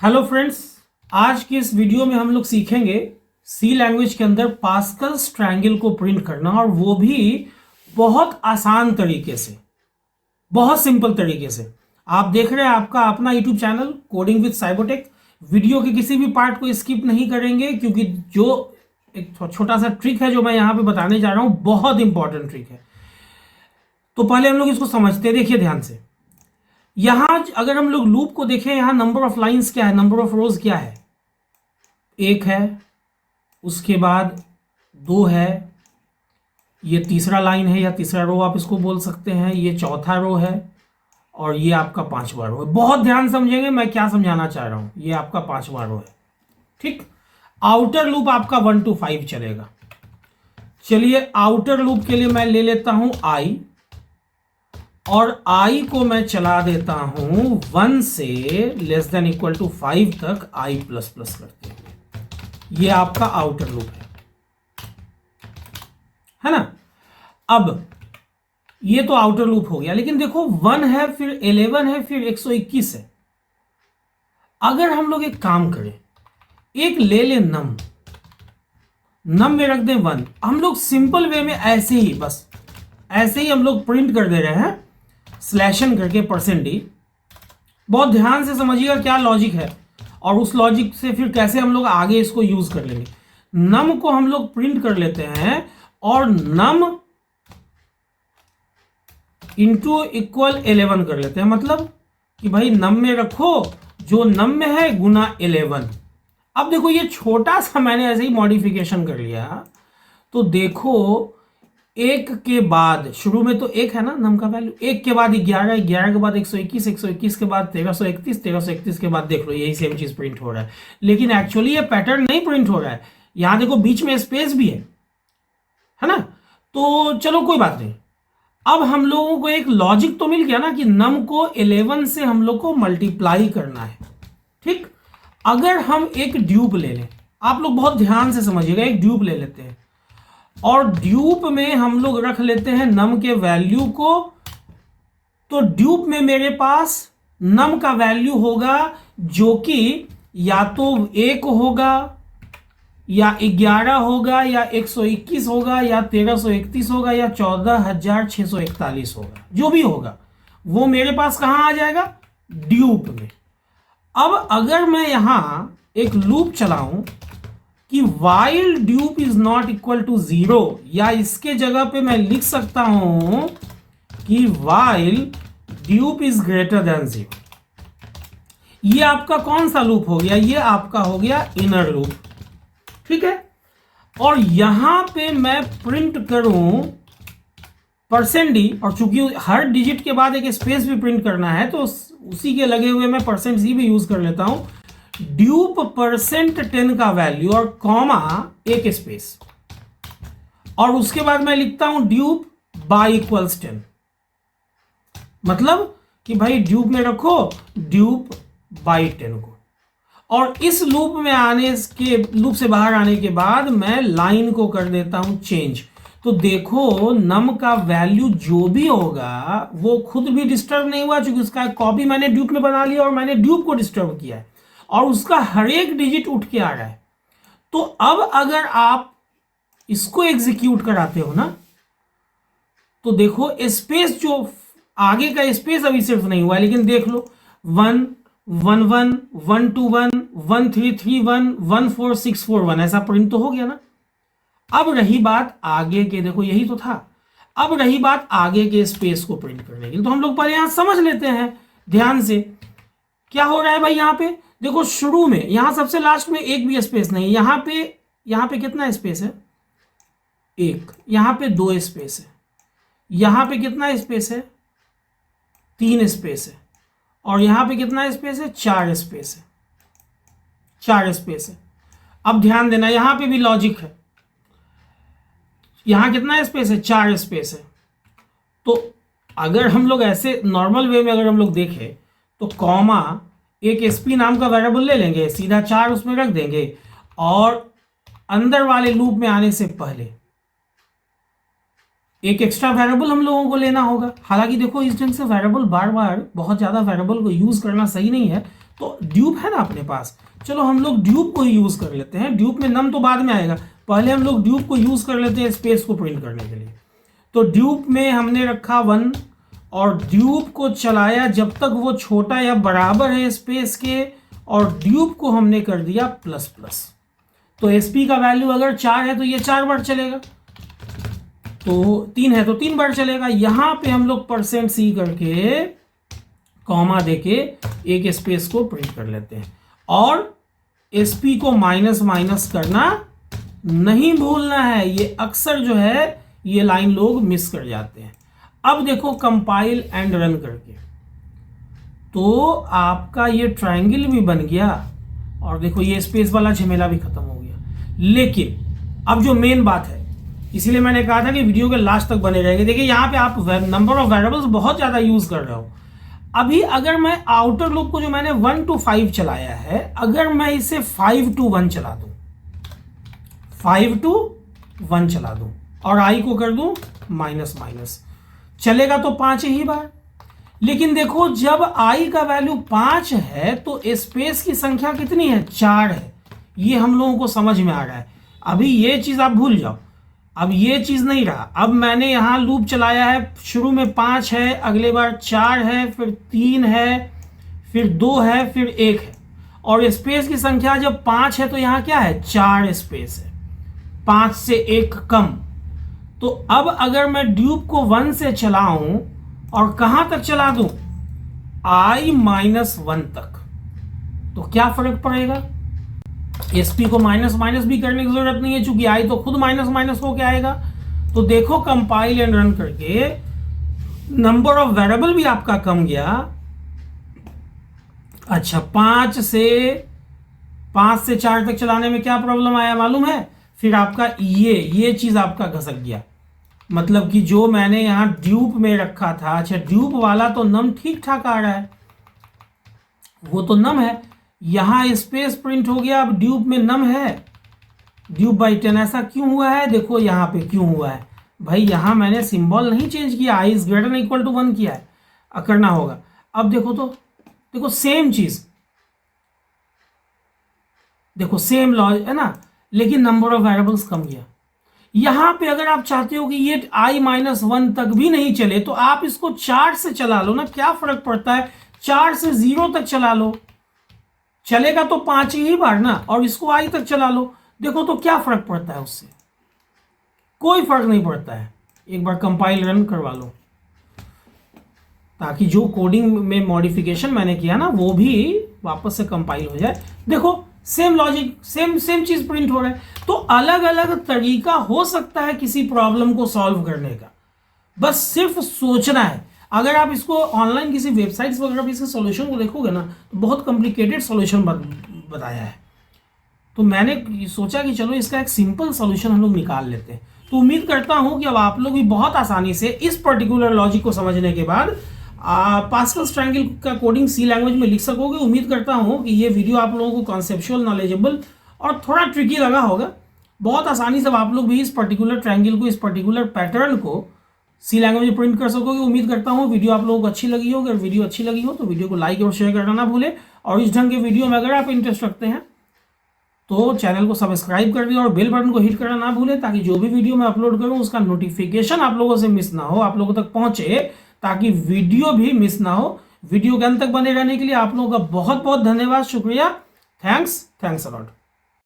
Hello friends, आज की इस वीडियो में हम लोग सीखेंगे सी लैंग्वेज के अंदर पास्कल्स ट्रायंगल को प्रिंट करना, और वो भी बहुत आसान तरीके से, बहुत सिंपल तरीके से। आप देख रहे हैं आपका अपना YouTube channel coding with Cybotech. Video के किसी भी पार्ट को स्किप नहीं करेंगे, क्योंकि जो एक छोटा सा ट्रिक है जो मैं यहाँ पे बताने जा रहा हूँ, बहुत इंपॉर्टेंट ट्रिक है। तो पहले हम लोग इसको समझते हैं, देखिए ध्यान से। यहां अगर हम लोग लूप को देखें, यहां नंबर ऑफ लाइंस क्या है, नंबर ऑफ रोज क्या है, एक है, उसके बाद दो है, ये तीसरा लाइन है या तीसरा रो आप इसको बोल सकते हैं, ये चौथा रो है, और ये आपका पांचवा रो है। बहुत ध्यान समझेंगे मैं क्या समझाना चाह रहा हूं। ये आपका पांचवा रो है, ठीक। आउटर लूप आपका 1 to 5 चलेगा। चलिए आउटर लूप के लिए मैं ले लेता हूं आई, और आई को मैं चला देता हूं 1 से लेस देन इक्वल टू 5 तक, आई प्लस प्लस करते हुए। ये आपका आउटर लूप है ना। अब ये तो आउटर लूप हो गया, लेकिन देखो 1 है, फिर 11 है, फिर 121 है। अगर हम लोग एक काम करें, एक ले ले नम में रख दें 1, हम लोग सिंपल वे में ऐसे ही, बस ऐसे ही हम लोग प्रिंट कर दे रहे हैं स्लैशन करके %d। बहुत ध्यान से समझिएगा क्या लॉजिक है, और उस लॉजिक से फिर कैसे हम लोग आगे इसको यूज कर लेंगे। नम को हम लोग प्रिंट कर लेते हैं, और नम इंटू इक्वल 11 कर लेते हैं। मतलब कि भाई नम में रखो जो नम में है गुना 11। अब देखो ये छोटा सा मैंने ऐसे ही मॉडिफिकेशन कर लिया। तो देखो एक के बाद, शुरू में तो एक है ना नम का वैल्यू, एक के बाद 11, 11 के बाद 121, 121 के बाद 1331, 1331 के बाद देख लो यही सेम चीज प्रिंट हो रहा है। लेकिन एक्चुअली ये पैटर्न नहीं प्रिंट हो रहा है। यहां देखो बीच में स्पेस भी है ना। तो चलो कोई बात नहीं। अब हम लोगों को एक लॉजिक तो मिल गया ना कि नम को 11 से हम लोग को मल्टीप्लाई करना है, ठीक। अगर हम एक ड्यूप ले लें, आप लोग बहुत ध्यान से समझिएगा, एक ड्यूप ले लेते हैं, और ड्यूप में हम लोग रख लेते हैं नम के वैल्यू को। तो ड्यूप में मेरे पास नम का वैल्यू होगा जो कि या तो 1 होगा, या 11 होगा, या 121 होगा, या 1331 होगा, या 14641 होगा। जो भी होगा वो मेरे पास कहां आ जाएगा, ड्यूप में। अब अगर मैं यहां एक लूप चलाऊं कि while dupe is not equal to 0, या इसके जगह पे मैं लिख सकता हूं कि while dupe is greater than 0। ये आपका कौन सा लूप हो गया, ये आपका हो गया इनर लूप, ठीक है। और यहां पे मैं प्रिंट करूं %d, और चूंकि हर डिजिट के बाद एक स्पेस भी प्रिंट करना है, तो उसी के लगे हुए मैं %c भी यूज कर लेता हूं। ड्यूप %10 का वैल्यू और कॉमा एक स्पेस, और उसके बाद मैं लिखता हूं ड्यूप बाय इक्वल्स 10। मतलब कि भाई ड्यूप में रखो ड्यूप बाय 10 को। और इस लूप में लूप से बाहर आने के बाद मैं लाइन को कर देता हूं चेंज। तो देखो नम का वैल्यू जो भी होगा वो खुद भी डिस्टर्ब नहीं हुआ, क्योंकि उसका कॉपी मैंने ड्यूप में बना लिया और मैंने ड्यूप को डिस्टर्ब किया है, और उसका हर एक डिजिट उठ के आ रहा है। तो अब अगर आप इसको एग्जीक्यूट कराते हो ना, तो देखो स्पेस, जो आगे का स्पेस अभी सिर्फ नहीं हुआ, लेकिन देख लो 1 1 1 1 2 1 1 3 3 1 1 4 6 4 1, ऐसा प्रिंट तो हो गया ना। अब रही बात आगे के, देखो यही तो था। अब रही बात आगे के स्पेस को प्रिंट करने की, तो हम लोग पहले यहां समझ लेते हैं ध्यान से क्या हो रहा है भाई। यहां पे देखो शुरू में, यहां सबसे लास्ट में एक भी स्पेस नहीं। यहां पे कितना स्पेस है, 1। यहां पे 2 स्पेस है। यहां पे कितना स्पेस है, 3 स्पेस है। और यहां पे कितना स्पेस है, 4 स्पेस है। 4 स्पेस है। अब ध्यान देना, यहां पे भी लॉजिक है। यहां कितना स्पेस है, 4 स्पेस है। तो अगर हम लोग ऐसे नॉर्मल वे में अगर हम लोग देखें, तो कॉमा एक sp नाम का वेरिएबल ले लेंगे, सीधा 4 उसमें रख देंगे, और अंदर वाले लूप में आने से पहले एक एक्स्ट्रा वेरिएबल हम लोगों को लेना होगा। हालांकि देखो इस ढंग से वेरिएबल बार बार बहुत ज्यादा वेरिएबल को यूज करना सही नहीं है, तो ड्यूप है ना अपने पास, चलो हम लोग ड्यूप को ही यूज कर लेते हैं। ड्यूप में नम तो बाद में आएगा, पहले हम लोग ड्यूप को यूज कर लेते हैं स्पेस को प्रिंट करने के लिए। तो ड्यूप में हमने रखा 1 और ड्यूप को चलाया जब तक वो छोटा या बराबर है स्पेस के, और ड्यूप को हमने कर दिया प्लस प्लस। तो एसपी का वैल्यू अगर 4 है तो ये 4 बार चलेगा, तो 3 है तो 3 बार चलेगा। यहां पे हम लोग %c करके कॉमा देके एक स्पेस को प्रिंट कर लेते हैं, और एसपी को माइनस माइनस करना नहीं भूलना है। ये अक्सर जो है ये लाइन लोग मिस कर जाते हैं। अब देखो कंपाइल एंड रन करके तो आपका ये ट्रायंगल भी बन गया, और देखो ये स्पेस वाला झमेला भी खत्म हो गया। लेकिन अब जो मेन बात है, इसीलिए मैंने कहा था कि वीडियो के लास्ट तक बने रहेंगे। देखिए यहाँ पे आप नंबर ऑफ वेरिएबल्स बहुत ज्यादा यूज कर रहे हो। अभी अगर मैं आउटर लूप को जो मैंने 1 to 5 चलाया है, अगर मैं इसे 5 to 1 चला दूं, 5 to 1 चला दूं और आई को कर दूं माइनस माइनस, चलेगा तो 5 ही बार। लेकिन देखो जब आई का वैल्यू 5 है तो स्पेस की संख्या कितनी है, 4 है। ये हम लोगों को समझ में आ रहा है। अभी ये चीज आप भूल जाओ, अब ये चीज नहीं रहा। अब मैंने यहां लूप चलाया है, शुरू में 5 है, अगले बार 4 है, फिर 3 है, फिर 2 है, फिर 1 है, और स्पेस की संख्या जब 5 है तो यहां क्या है, 4 स्पेस है, 5 से 1 कम। तो अब अगर मैं ड्यूप को 1 से चलाऊं और कहां तक चला दूं, i-1 तक, तो क्या फर्क पड़ेगा। एसपी को माइनस माइनस भी करने की जरूरत नहीं है, चूंकि आई तो खुद माइनस माइनस होके आएगा। तो देखो कंपाइल एंड रन करके नंबर ऑफ वेरिएबल भी आपका कम गया। अच्छा 5 से 4 तक चलाने में क्या प्रॉब्लम आया मालूम है, फिर आपका ये चीज आपका घसक गया। मतलब कि जो मैंने यहां ड्यूप में रखा था, अच्छा ड्यूप वाला तो नम ठीक ठाक आ रहा है, वो तो नम है, यहां स्पेस प्रिंट हो गया, अब ड्यूप में नम है, ड्यूप बाई 10। ऐसा क्यों हुआ है, देखो यहां पे क्यों हुआ है भाई, यहां मैंने सिंबल नहीं चेंज किया, I is greater equal to 1 किया है, करना होगा। अब देखो तो देखो सेम चीज, देखो सेम लॉजिक है ना, लेकिन नंबर ऑफ वेरिएबल्स कम गया। यहां पे अगर आप चाहते हो कि ये i-1 तक भी नहीं चले तो आप इसको 4 से चला लो ना, क्या फर्क पड़ता है, 4 से 0 तक चला लो, चलेगा तो 5 ही बार ना, और इसको i तक चला लो, देखो तो क्या फर्क पड़ता है, उससे कोई फर्क नहीं पड़ता है। एक बार कंपाइल रन करवा लो ताकि जो कोडिंग में मॉडिफिकेशन मैंने किया ना वो भी वापस से कंपाइल हो जाए। देखो सेम लॉजिक, सेम चीज प्रिंट हो रहा है। तो अलग अलग तरीका हो सकता है किसी प्रॉब्लम को सॉल्व करने का, बस सिर्फ सोचना है। अगर आप इसको ऑनलाइन किसी वेबसाइट्स वगैरह पे इसके सॉल्यूशन को देखोगे ना तो बहुत कॉम्प्लिकेटेड सॉल्यूशन बताया है। तो मैंने सोचा कि चलो इसका एक सिंपल सॉल्यूशन हम लोग निकाल लेते हैं। तो उम्मीद करता हूं कि अब आप लोग भी बहुत आसानी से इस पर्टिकुलर लॉजिक को समझने के बाद पास्कल ट्रायंगल का कोडिंग सी लैंग्वेज में लिख सकोगे। उम्मीद करता हूं कि ये वीडियो आप लोगों को कॉन्सेप्चुअल, नॉलेजेबल और थोड़ा ट्रिकी लगा होगा। बहुत आसानी से आप लोग भी इस पर्टिकुलर ट्रायंगल को, इस पर्टिकुलर पैटर्न को सी लैंग्वेज में प्रिंट कर सकोगे। उम्मीद करता हूँ वीडियो आप लोगों को अच्छी लगी हो। अगर वीडियो अच्छी लगी हो तो वीडियो को लाइक और शेयर करना ना भूलें, और इस ढंग के वीडियो में अगर आप इंटरेस्ट रखते हैं तो चैनल को सब्सक्राइब कर दें और बेल बटन को हिट करना ना भूलें, ताकि जो भी वीडियो मैं अपलोड करूं उसका नोटिफिकेशन आप लोगों से मिस ना हो, आप लोगों तक पहुंचे, ताकि वीडियो भी मिस ना हो। वीडियो के अंत तक बने रहने के लिए आप लोगों का बहुत बहुत धन्यवाद, शुक्रिया, थैंक्स अलॉट।